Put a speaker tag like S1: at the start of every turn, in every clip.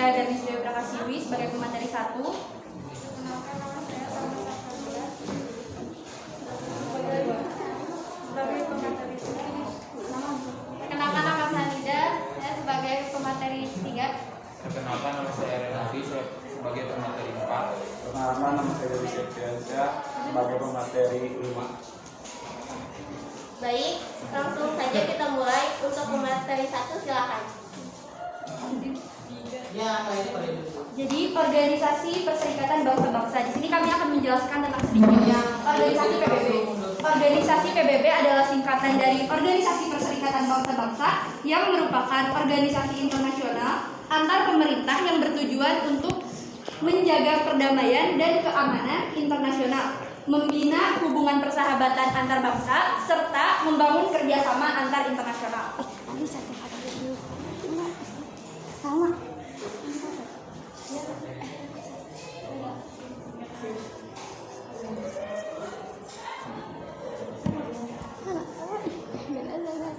S1: saya Darnis Dewi Prakasiwi sebagai pemateri 1.
S2: Perkenalkan nama saya Nida, saya sebagai pemateri 3.
S3: Perkenalkan nama saya Renati, saya sebagai pemateri 4.
S4: Perkenalkan nama saya Dewi Septiansyah sebagai pemateri 5.
S2: Baik, langsung saja kita mulai. Untuk pemateri 1 silakan.
S1: Jadi organisasi Perserikatan Bangsa-Bangsa. Di sini kami akan menjelaskan tentang sedikitnya organisasi PBB. Organisasi PBB adalah singkatan dari Organisasi Perserikatan Bangsa-Bangsa yang merupakan organisasi internasional antar pemerintah yang bertujuan untuk menjaga perdamaian dan keamanan internasional, membina hubungan persahabatan antar bangsa, serta membangun kerjasama antar internasional.
S5: Sama.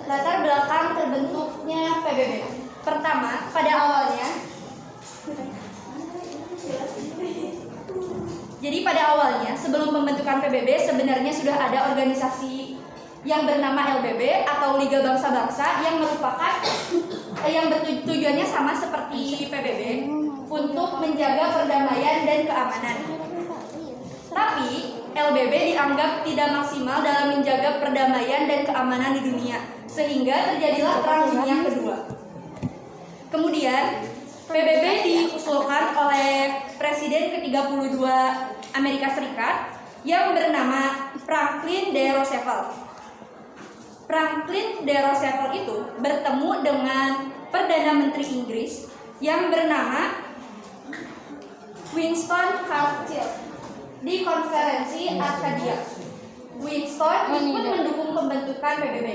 S1: Latar belakang terbentuknya PBB. Pertama, pada awalnya sebelum pembentukan PBB sebenarnya sudah ada organisasi yang bernama LBB atau Liga Bangsa-Bangsa yang merupakan yang tujuannya sama seperti PBB untuk menjaga perdamaian dan keamanan. Tapi LBB dianggap tidak maksimal dalam menjaga perdamaian dan keamanan di dunia, sehingga terjadilah Perang Dunia Kedua. Kemudian PBB diusulkan oleh Presiden ke-32 Amerika Serikat yang bernama Franklin D. Roosevelt. Franklin D. Roosevelt itu bertemu dengan Perdana Menteri Inggris yang bernama Winston Churchill di konferensi Arcadia. Winston ikut mendukung pembentukan PBB.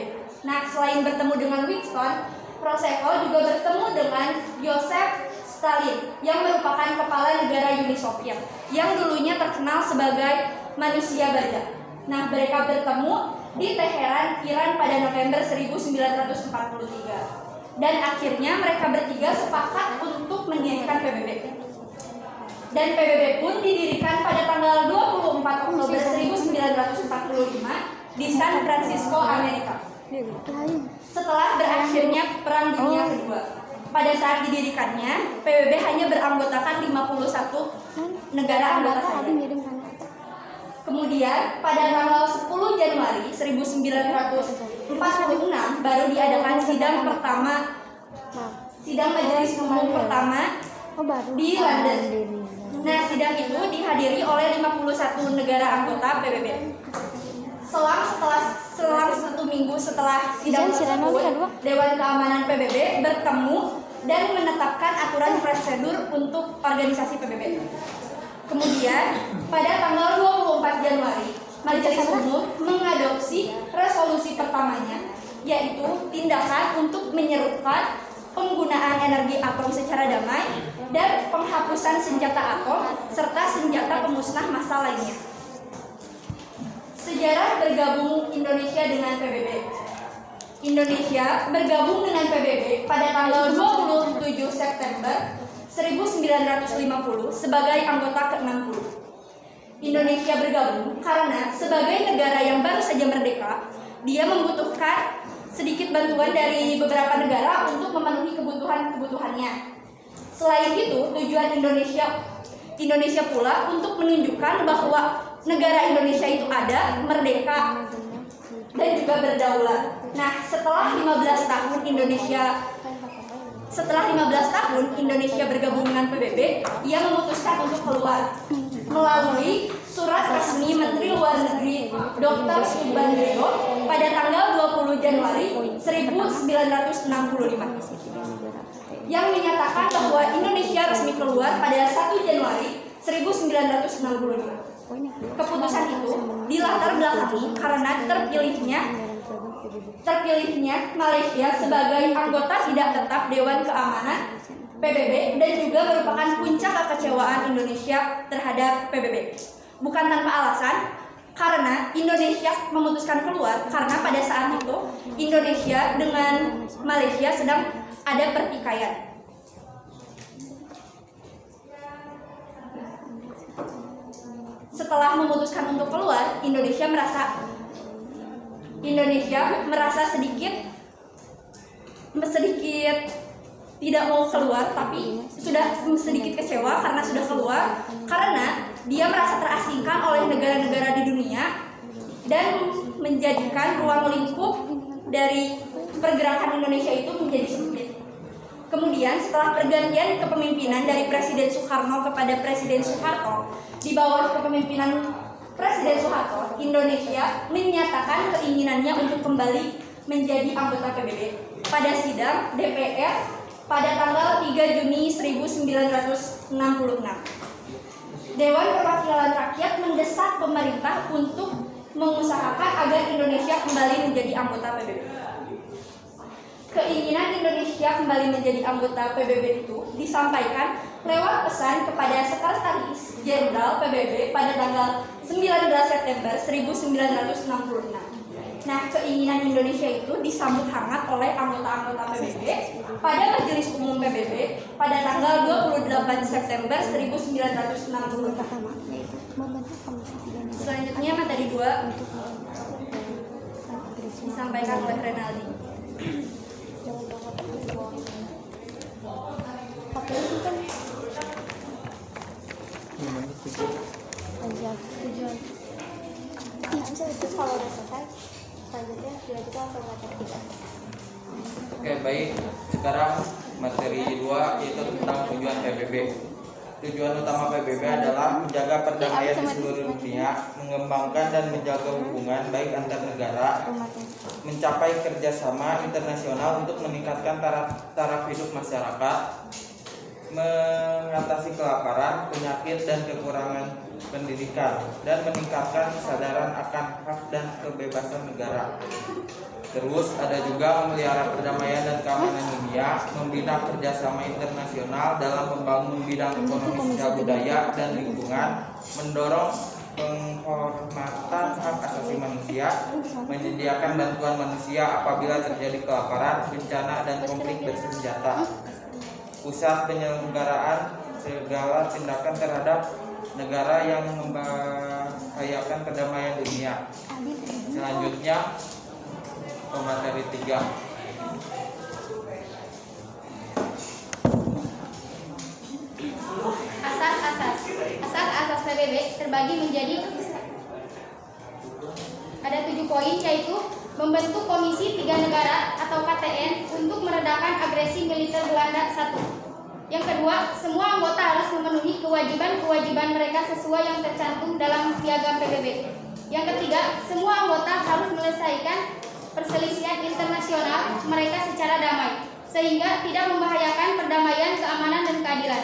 S1: Nah, selain bertemu dengan Winston, Roosevelt juga bertemu dengan Joseph Stalin yang merupakan kepala negara Uni Soviet yang dulunya terkenal sebagai manusia baja. Nah, mereka bertemu di Teheran, Iran pada November 1943. Dan akhirnya mereka bertiga sepakat untuk mendirikan PBB. Dan PBB pun didirikan pada tanggal 24 Oktober 1945 di San Francisco, Amerika. Setelah berakhirnya Perang Dunia Kedua. Pada saat didirikannya, PBB hanya beranggotakan 51 negara anggota saja. Kemudian pada tanggal 10 Januari 1946 baru diadakan sidang majelis umum pertama di London. Nah, sidang itu dihadiri oleh 51 negara anggota PBB. Selang 1 minggu setelah sidang tersebut, Dewan Keamanan PBB bertemu dan menetapkan aturan prosedur untuk organisasi PBB. Kemudian pada tanggal 24 Januari, Majelis Umum mengadopsi resolusi pertamanya, yaitu tindakan untuk menyerukan penggunaan energi atom secara damai dan penghapusan senjata atom serta senjata pemusnah massal lainnya. Sejarah bergabung Indonesia dengan PBB. Indonesia bergabung dengan PBB pada tanggal 27 September 1950 sebagai anggota ke-60. Indonesia bergabung karena sebagai negara yang baru saja merdeka, dia membutuhkan sedikit bantuan dari beberapa negara untuk memenuhi kebutuhannya. Selain itu, tujuan Indonesia pula untuk menunjukkan bahwa negara Indonesia itu ada, merdeka, dan juga berdaulat. Nah, setelah 15 tahun Indonesia bergabung dengan PBB, ia memutuskan untuk keluar melalui surat resmi Menteri Luar Negeri Dr. Subandrio pada tanggal 20 Januari 1965 yang menyatakan bahwa Indonesia resmi keluar pada 1 Januari 1965. Keputusan itu dilatar belakangi karena terpilihnya Malaysia sebagai anggota tidak tetap Dewan Keamanan PBB dan juga merupakan puncak kekecewaan Indonesia terhadap PBB. Bukan tanpa alasan, karena Indonesia memutuskan keluar karena pada saat itu Indonesia dengan Malaysia sedang ada pertikaian. setelah memutuskan untuk keluar, Indonesia merasa sedikit tidak mau keluar, tapi sudah sedikit kecewa karena sudah keluar, karena dia merasa terasingkan oleh negara-negara di dunia dan menjadikan ruang lingkup dari pergerakan Indonesia itu menjadi sempit. Kemudian setelah pergantian kepemimpinan dari Presiden Soekarno kepada Presiden Soeharto, di bawah kepemimpinan Presiden Soeharto, Indonesia menyatakan keinginannya untuk kembali menjadi anggota PBB pada sidang DPR pada tanggal 3 Juni 1966. Dewan Perwakilan Rakyat mendesak pemerintah untuk mengusahakan agar Indonesia kembali menjadi anggota PBB. Keinginan Indonesia kembali menjadi anggota PBB itu disampaikan lewat pesan kepada Sekretaris Jenderal PBB pada tanggal 19 September 1966. Nah, keinginan Indonesia itu disambut hangat oleh anggota-anggota PBB pada Majelis Umum PBB pada tanggal 28 September 1966. Selanjutnya materi 2 disampaikan oleh Renaldi.
S2: Terus kalau udah selesai, selanjutnya dilanjutkan ke materi 3.
S3: Oke, baik. Sekarang materi 2 yaitu tentang tujuan PBB. Tujuan utama PBB adalah menjaga perdamaian di seluruh dunia, mengembangkan dan menjaga hubungan baik antar negara, mencapai kerjasama internasional untuk meningkatkan taraf hidup masyarakat, mengatasi kelaparan, penyakit, dan kekurangan pendidikan, dan meningkatkan kesadaran akan hak dan kebebasan negara. Terus ada juga memelihara perdamaian dan keamanan dunia, membina kerjasama internasional dalam membangun bidang ekonomi, sosial, budaya, dan lingkungan, mendorong penghormatan hak asasi manusia, menyediakan bantuan manusia apabila terjadi kelaparan, bencana, dan konflik bersenjata. Pusat penyelenggaraan segala tindakan terhadap negara yang membahayakan perdamaian dunia. Selanjutnya materi 3.
S2: Asas PBB terbagi menjadi ada 7 poin, yaitu membentuk Komisi 3 Negara atau KTN untuk meredakan agresi militer Belanda 1. Yang kedua, semua anggota harus memenuhi kewajiban-kewajiban mereka sesuai yang tercantum dalam piagam PBB. Yang ketiga, semua anggota harus menyelesaikan perselisihan internasional mereka secara damai, sehingga tidak membahayakan perdamaian, keamanan, dan keadilan.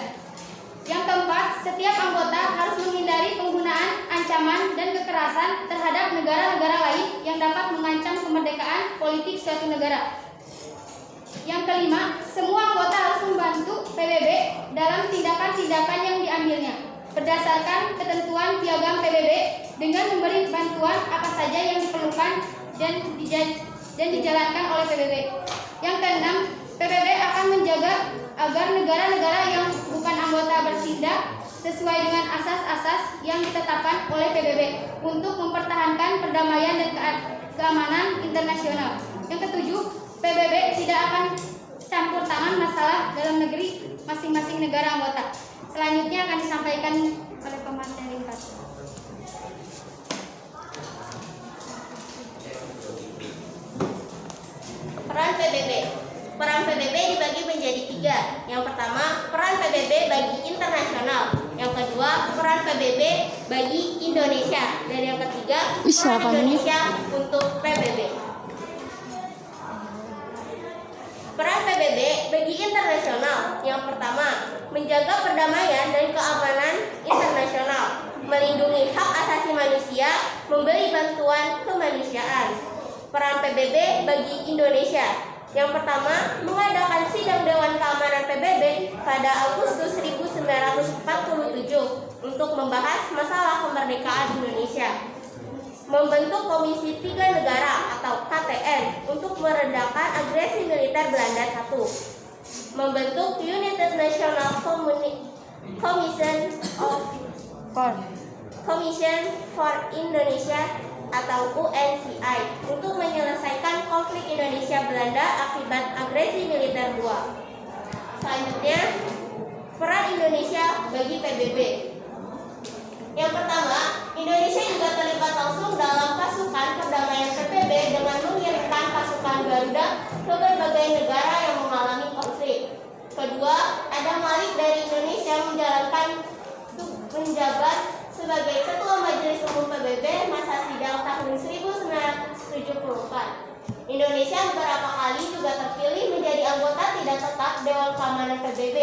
S2: Yang keempat, setiap anggota harus menghindari penggunaan ancaman dan kekerasan terhadap negara-negara lain yang dapat mengancam kemerdekaan politik suatu negara. Yang kelima, semua anggota harus membantu PBB dalam tindakan-tindakan yang diambilnya berdasarkan ketentuan piagam PBB dengan memberi bantuan apa saja yang diperlukan dan dijalankan oleh PBB. Yang keenam, PBB akan menjaga agar negara-negara yang bukan anggota bertindak sesuai dengan asas-asas yang ditetapkan oleh PBB untuk mempertahankan perdamaian dan keamanan internasional. Yang ketujuh, PBB tidak akan campur tangan masalah dalam negeri masing-masing negara anggota. Selanjutnya akan disampaikan oleh pemateri 4.
S5: Peran PBB. Peran PBB dibagi menjadi 3. Yang pertama, peran PBB bagi internasional. Yang kedua, peran PBB bagi Indonesia. Dan yang ketiga, peran Indonesia untuk PBB. Peran PBB bagi internasional. Yang pertama, menjaga perdamaian dan keamanan internasional, melindungi hak asasi manusia, memberi bantuan kemanusiaan. Peran PBB bagi Indonesia. Yang pertama, mengadakan sidang Dewan Keamanan PBB pada Agustus 1947 untuk membahas masalah kemerdekaan Indonesia. Membentuk Komisi 3 Negara atau KTN untuk meredakan agresi militer Belanda 1. Membentuk United National Commission of Commission for Indonesia atau UNCI untuk menyelesaikan konflik Indonesia-Belanda akibat agresi militer luar. Selanjutnya, peran Indonesia bagi PBB. Yang pertama, Indonesia juga terlibat langsung dalam pasukan perdamaian PBB dengan mengirimkan pasukan Garuda ke berbagai negara yang mengalami konflik. Kedua, Adam Malik dari Indonesia menjabat sebagai Ketua Majelis Umum PBB masa sidang tahun 1974. Indonesia beberapa kali juga terpilih menjadi anggota tidak tetap Dewan Keamanan PBB,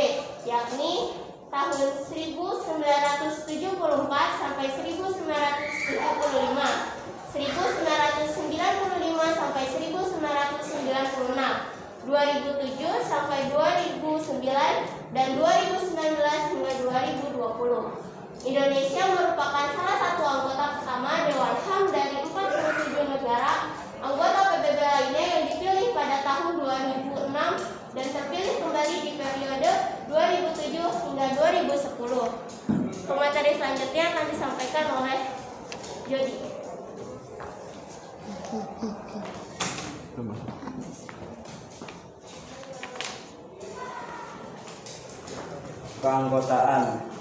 S5: yakni tahun 1974 sampai 1975, 1995 sampai 1996, 2007 sampai 2009, dan 2019 hingga 2020. Indonesia merupakan salah satu anggota pertama Dewan HAM dari 47 negara. Anggota PBB lainnya yang dipilih pada tahun 2006 dan terpilih kembali di periode 2007 hingga 2010. Pemateri selanjutnya akan disampaikan oleh Jody.
S4: Keanggotaan.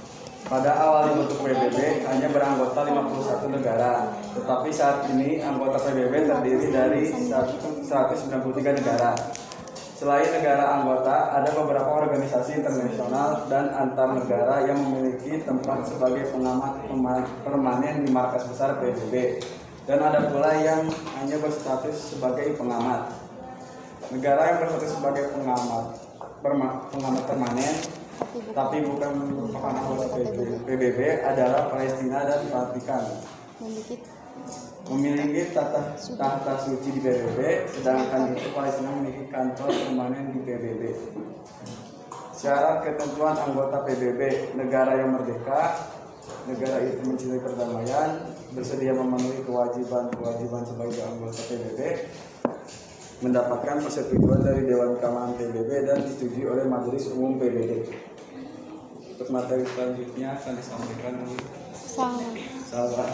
S4: Pada awal dibentuk PBB hanya beranggota 51 negara, tetapi saat ini anggota PBB terdiri dari 193 negara. Selain negara anggota, ada beberapa organisasi internasional dan antar negara yang memiliki tempat sebagai pengamat permanen di markas besar PBB, dan ada pula yang hanya berstatus sebagai pengamat. Negara yang berstatus sebagai pengamat permanen tapi bukan merupakan anggota PBB adalah Palestina dan Vatikan. Memiliki tahta suci di PBB, sedangkan itu Palestina memiliki kantor permanen di PBB. Syarat ketentuan anggota PBB: negara yang merdeka, negara itu mencintai perdamaian, bersedia memenuhi kewajiban sebagai anggota PBB, mendapatkan persetujuan dari Dewan Keamanan PBB dan disetujui oleh Majelis Umum PBB. Untuk materi selanjutnya akan disampaikan oleh Salwa.